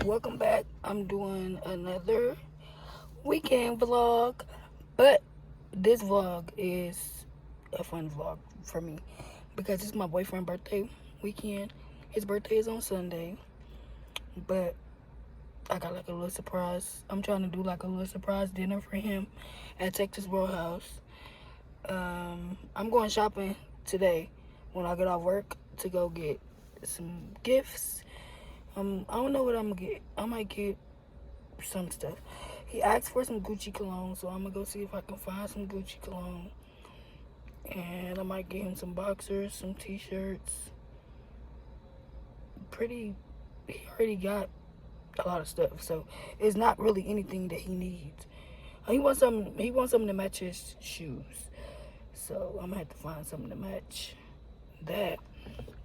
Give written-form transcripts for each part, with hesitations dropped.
Welcome back. I'm doing another weekend vlog, but this vlog is a fun vlog for me because it's my boyfriend's birthday weekend. His birthday is on Sunday, but I got like a little surprise. I'm trying to do like a little surprise dinner for him at Texas Roadhouse. I'm going shopping today when I get off work to go get some gifts. I don't know what I'm gonna get. I might get some stuff. He asked for some Gucci cologne, so I'm gonna go see if I can find some Gucci cologne. And I might get him some boxers, some t-shirts. He already got a lot of stuff, so it's not really anything that he needs. He wants something to match his shoes. So I'm gonna have to find something to match that.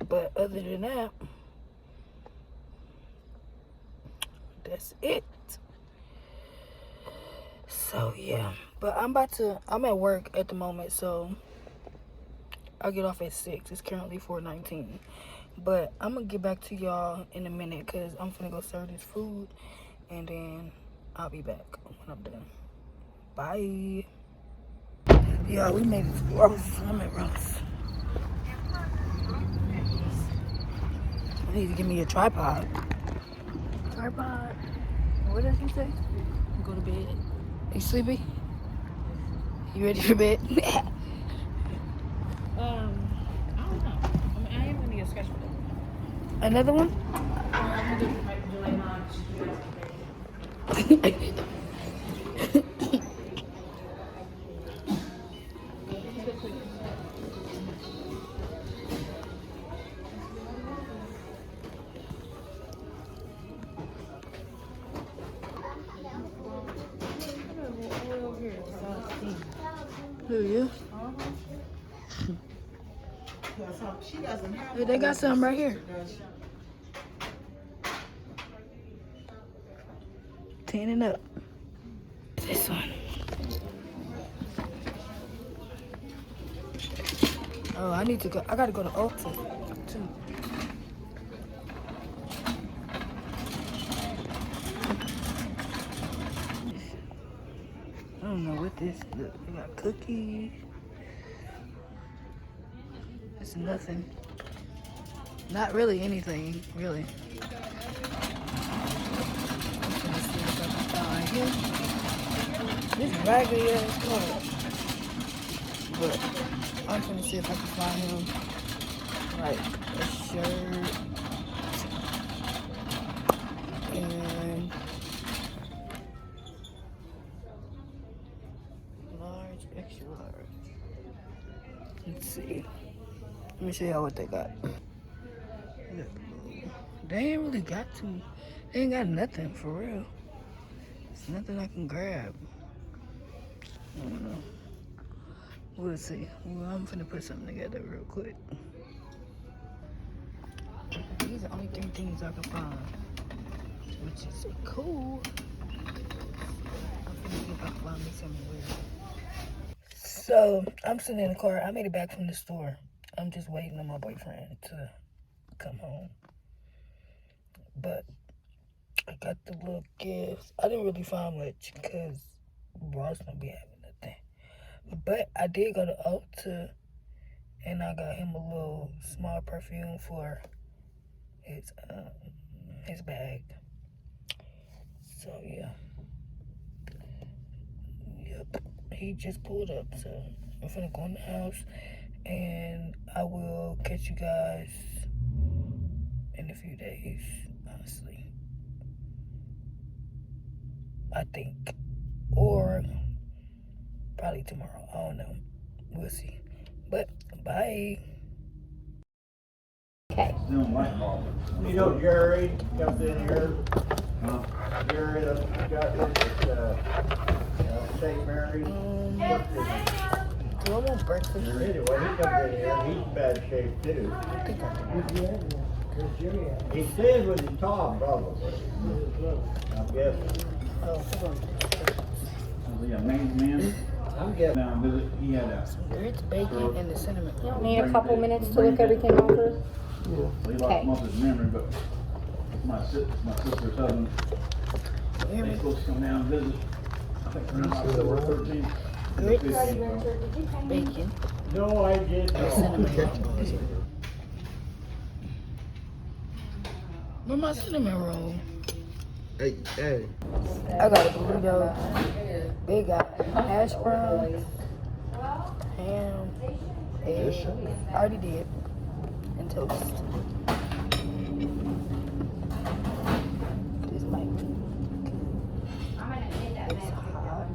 But other than that, that's it. So yeah, but I'm at work at the moment, so I get off at 6. It's currently 4:19. But I'm gonna get back to y'all in a minute because I'm finna go serve this food and then I'll be back when I'm done. Bye. Yeah, we made it to Rose. I'm at Rose. I need to give me a tripod. Tripod. What does he say? Go to bed. You sleepy? You ready for bed? I don't know. I am gonna get a sketch with it. Another one? I'm gonna do July 9th. Who you? Hey, they got some right here. 10 and up. This one. Oh, I need to go. I gotta go to Ulta too. I don't know what this. Look, they got cookies. It's nothing. Not really anything, really. This raggedy ass color. But I'm gonna see if I can find him like a shirt and large, extra large. Let's see. Let me show y'all what they got. Look, they ain't really got to. They ain't got nothing for real. It's nothing I can grab. I don't know. We'll see. Well, I'm finna put something together real quick. These are the only 3 things I can find, which is cool. I'm finna see if I can find me something weird. So, I'm sitting in the car. I made it back from the store. I'm just waiting on my boyfriend to come home. But I got the little gifts. I didn't really find much because Ross don't be having nothing. But I did go to Ulta and I got him a little small perfume for his bag. So yeah. Yep. He just pulled up, so I'm finna go in the house and I will catch you guys in a few days, honestly. I think. Or probably tomorrow. I don't know. We'll see. But bye. Okay. You know Jerry comes in here. Jerry got this St. Mary's. Do I want breakfast? Anyway, he comes in here. He's in bad shape too. I think I do. He says with his top probably. I'm guessing. Oh, hold on. Yeah, man. I'm guessing. Now, but he had a Grits, bacon, and the cinnamon. Need a couple minutes to look everything over. he lost most of his memory, but my sister's husband. They're supposed to come down and visit. I think around October 13th. Grits, bacon, No, I did and cinnamon rolls. Where my cinnamon roll? Hey, hey. I got a burrito. They got hash browns, ham, egg. I already did. And toast. This might be it's hot.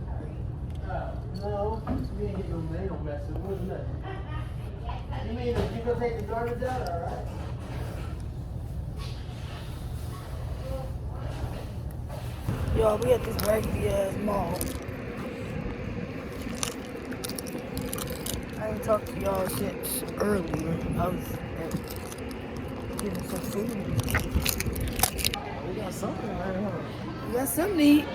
No, we ain't getting no man, no messing. What's that? You mean if you gonna take the garbage out, all right? Y'all, we at this raggedy ass mall. I ain't talked to y'all since earlier. I was getting some food. We got something right here. We got something to eat.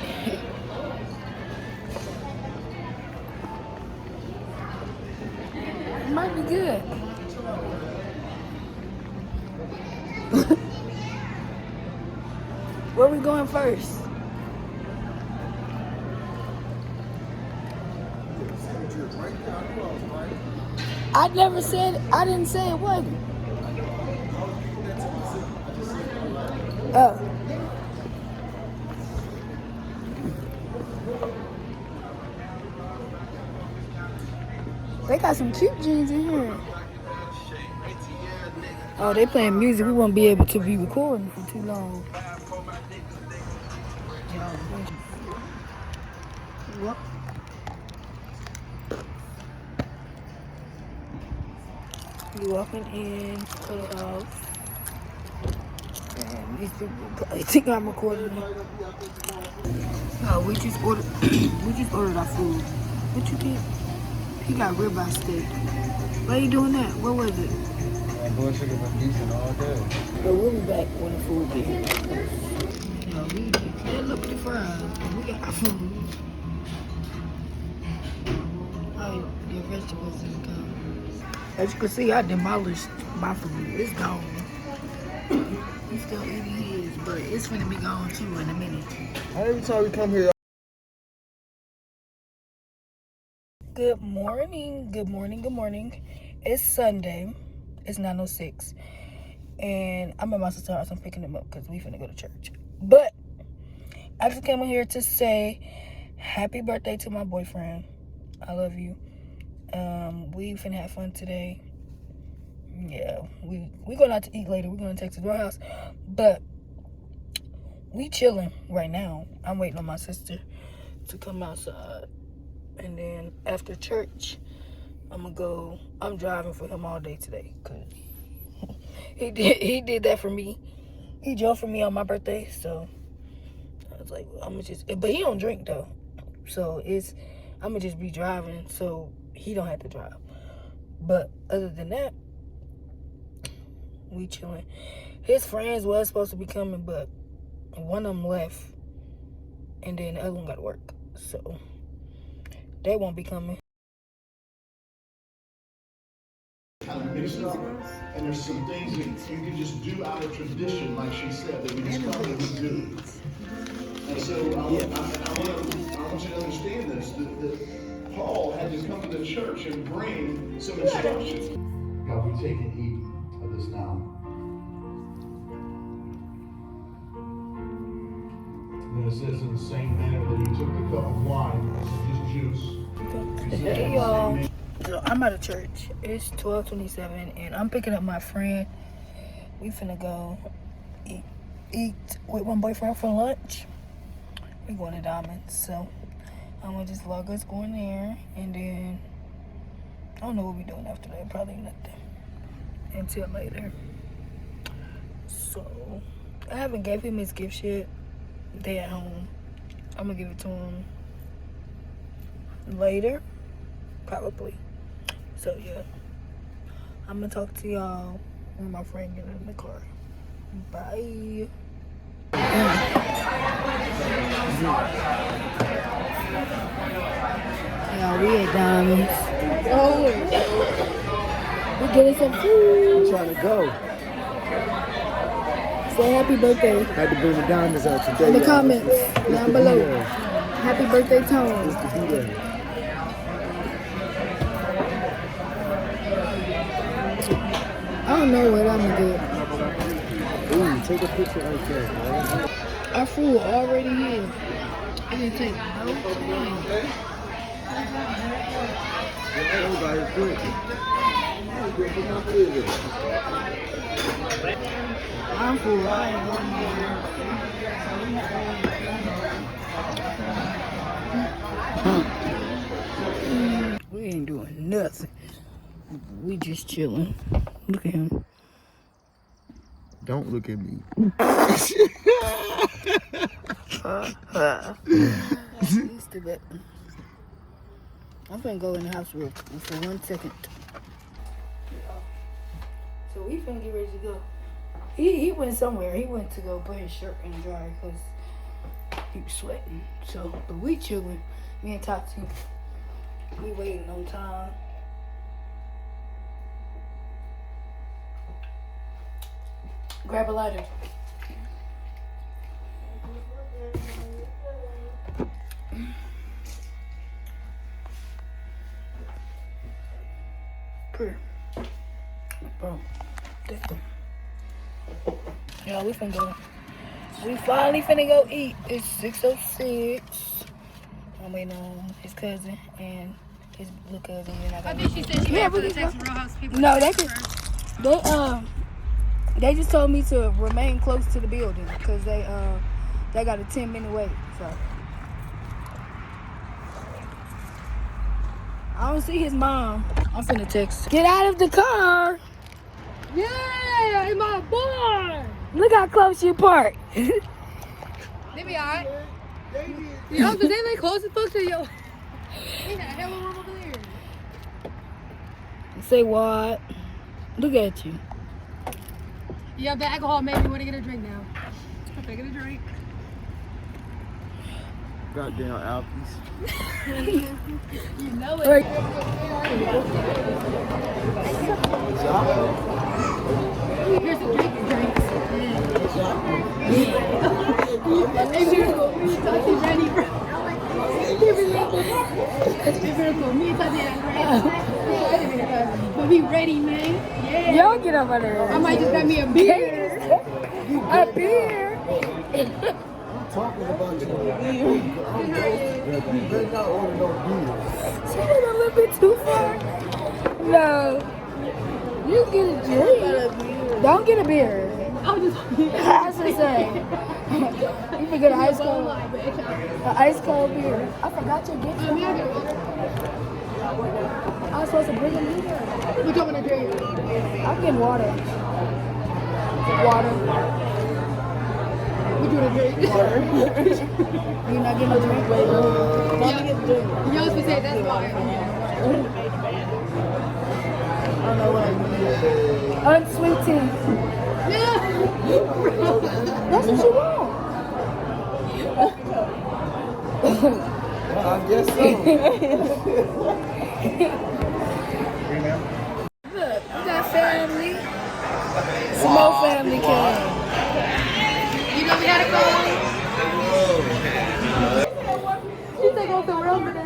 It might be good. Where we going first? I never said, I didn't say it wasn't. Oh. They got some cute jeans in here. Oh, they playing music. We won't be able to be recording for too long. What? You walking in to the house, and these people probably think I'm recording them. Oh, we just ordered. We just ordered our food. What you get? He got ribeye steak. Why you doing that? What was it? I'm going to get decent all day. But we'll be back when the food gets here. You know, they look pretty fries. We got our food. Oh, your vegetables is gone. As you can see, I demolished my food. It's gone. He's still eating his, but it's finna be gone too in a minute. Every time we come here, Good morning, good morning, good morning. It's Sunday. It's 9:06. And I'm at my sister's house. I'm picking him up because we finna go to church. But I just came in here to say happy birthday to my boyfriend. I love you. We finna have fun today. Yeah, we going out to eat later. We're going to Texas Roadhouse. But we chilling right now. I'm waiting on my sister to come outside. And then after church, I'm driving for him all day today. Cause he did that for me. He drove for me on my birthday. So I was like, but he don't drink though. So I'm gonna just be driving so he don't have to drive. But other than that, we chilling. His friends was supposed to be coming, but one of them left, and then the other one got to work, so they won't be coming. Kind of mixed up, and there's some things that you can just do out of tradition, like she said, that we just probably do. And so I want you to understand this, that Paul had to come to the church and bring some instruction. God, we take and eat of this now. And then it says in the same manner that he took the cup of wine, this is just juice. Hey y'all, so I'm at a church. It's 12:27, and I'm picking up my friend. We finna go eat with my boyfriend for lunch. We going to Diamonds, so I'm gonna just vlog us going there, and then I don't know what we doing after that. Probably nothing until later. So I haven't gave him his gift yet. They at home. I'm gonna give it to him later, probably. So yeah, I'm gonna talk to y'all when my friend get in the car. Bye. Yeah, we at Diamonds. Oh, we're getting some food. I'm trying to go. Say happy birthday Had to bring the diamonds out today. in the y'all. comments It's down the below. B-Day. Happy birthday, Tone. It's the B-Day. I don't know what I'm gonna get. Ooh, take a picture right there, man. Our food already here. It didn't take no time. Everybody quick. I'm full. We ain't doing nothing. We just chilling. Look at him. Don't look at me. Used to that. I'm finna go in the house real quick for 1 second. So we finna get ready to go. He went somewhere. He went to go put his shirt in the dryer because he was sweating. So, but we chilling. Me and Tati. We waiting on time. Grab a lighter. Here. Bro. Yeah, we finna go. We finally finna go eat. It's 6:06. I'm waiting on his cousin and his little cousin. I think she said she Yeah, waited for we the can Texas go. Real House people. No, to they come can. first. They just told me to remain close to the building because they got a 10-minute wait. So I don't see his mom. I'm finna text. Get out of the car. Yeah, my boy. Look how close you parked. They be alright. Yo, but they like close as fuck to yo. Ain't that hella room over there? Say what? Look at you. Yeah, the alcohol made me want to get a drink now. I'm taking a drink. Goddamn Alpies. You know it. Right. Here's the drinks. Hey, beautiful. Me and Tati ready, bro. Beautiful. Me and Tati ready. But we ready, man. Yeah. Y'all get up out of there. I might just got me a beer. A beer. Talking about you. You better not order no beer. She went a little bit too far. No. You get a drink. Don't get a beer. I was just. I was gonna say. You can get an ice cold. An ice cold beer. I forgot your gift. I was supposed to bring a beer. What you want to drink? I'm getting water. Water. What you want to drink? You not getting no drink? Wait, let me get the drink. You always say that's why. I don't know what. Unsweet tea. Yeah. That's what you want. I guess so. Look, we got family. Some more family came. You know we gotta go. She take off the rubber there.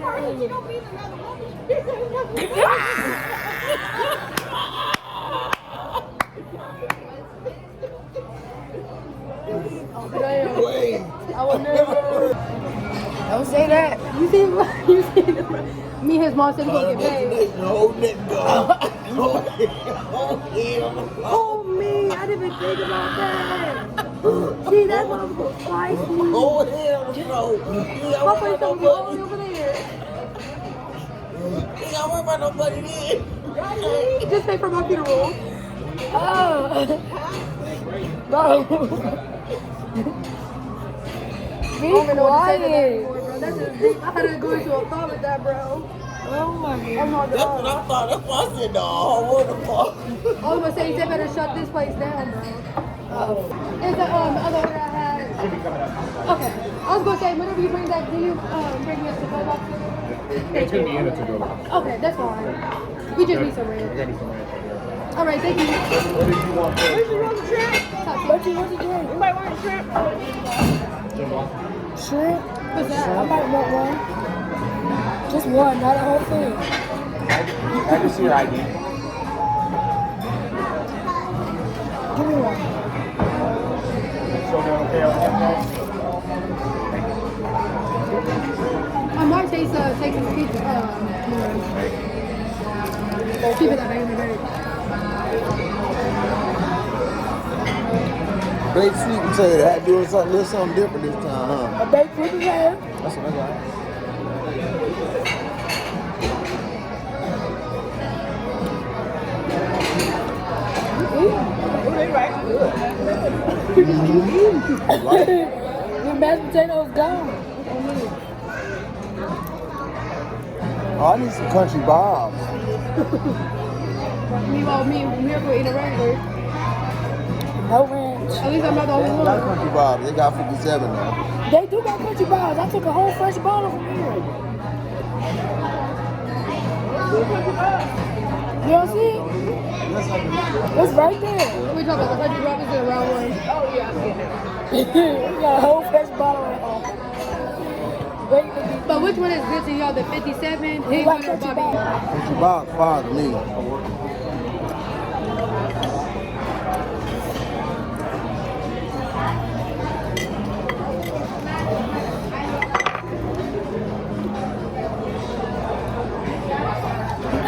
Wait. I will never. Don't say that. You see me and his mom said we're gonna get paid. Hold it, dog. Oh me, I didn't even think about that. See, that's why I'm so spicy. Oh, hell no. My place don't be all the way over there. You got worry about nobody there. Just pay for my funeral. Oh. Bro. Be I don't even know what to say to that quiet. anymore, bro. That's just deep. I had to go into a thought with that, bro. Oh my Oh god. my That's what I god. thought. That's why I said, dog. What the fuck? I was gonna say, they better shut this place down, bro. Is the other order I had? Okay. I was gonna say, whenever you bring that, do you bring me up to go box? It's gonna be in it to go. Okay, that's fine. We just need some I ranch. got some ranch right there. All right, thank you. What did you want? Where's your roll of track? Top But you want to drink? You might want shrimp. Shrimp? What's that? I might want one. Just one, not a whole thing. I can see your ID. Give me one. So they're okay on that? I might taste some pizza. Keep it that back in the day. Baked sweet potato. Had to do something, little something different this time, huh? A baked sweet potato. That's what I got. Your mashed potatoes gone. Oh, I need some country bobs. Me Miracle eating regular. No ranch. At least I'm not the They only ain't got one. country bobs. They got 57 now. They do got country bars. I took a whole fresh bottle from here. You don't see it? It's right there. We talking about the country rock is the round one. Oh, yeah, I'm getting it. We got a whole fresh bottle at home. Wait, But which one is good to y'all? The 57? we Big like one or country Bobby? bars. Country bobs, fine to me.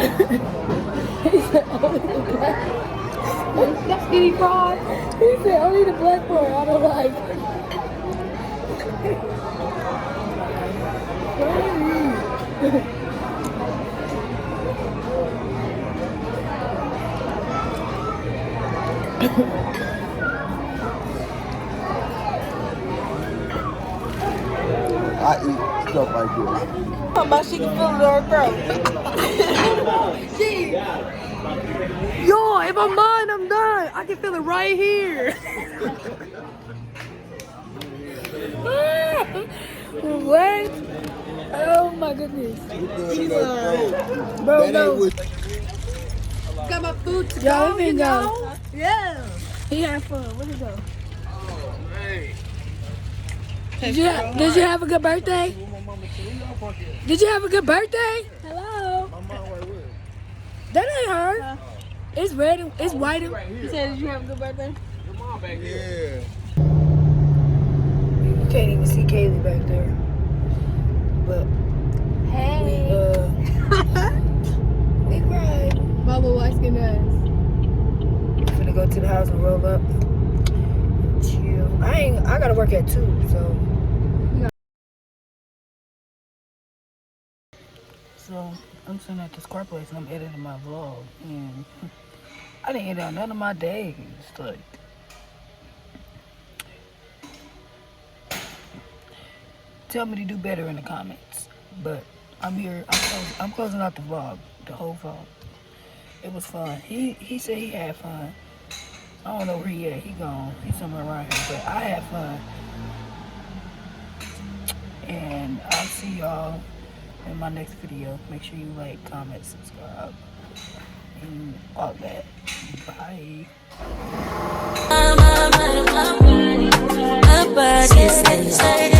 He said only the black. That's skinny fraud. He said only the black boy. I don't like. I eat stuff like this. Talking about she can feel it in her throat. Yo, if I'm mine, I'm done. I can feel it right here. What? Oh my goodness. Bro, That no. ain't what Got my food to Y'all, go, let me you go. know? Yeah. He had fun. Where'd he go? Did you have a good birthday? Did you have a good birthday? Hello. That ain't her. It's red. It's white. You said, did you have a good birthday? Yeah. You can't even see Kaylee back there. But we cried. My little light skin ass. I'm gonna go to the house and roll up. Chill. I gotta work at 2, so. So I'm sitting at the Square Place and I'm editing my vlog, and I didn't edit on none of my days. Like, tell me to do better in the comments. But I'm here. I'm closing out the vlog, the whole vlog. It was fun. He said he had fun. I don't know where he at. He gone. He's somewhere around here. But I had fun. And I'll see y'all in my next video. Make sure you like, comment, subscribe, and all that. Bye. My body, my body,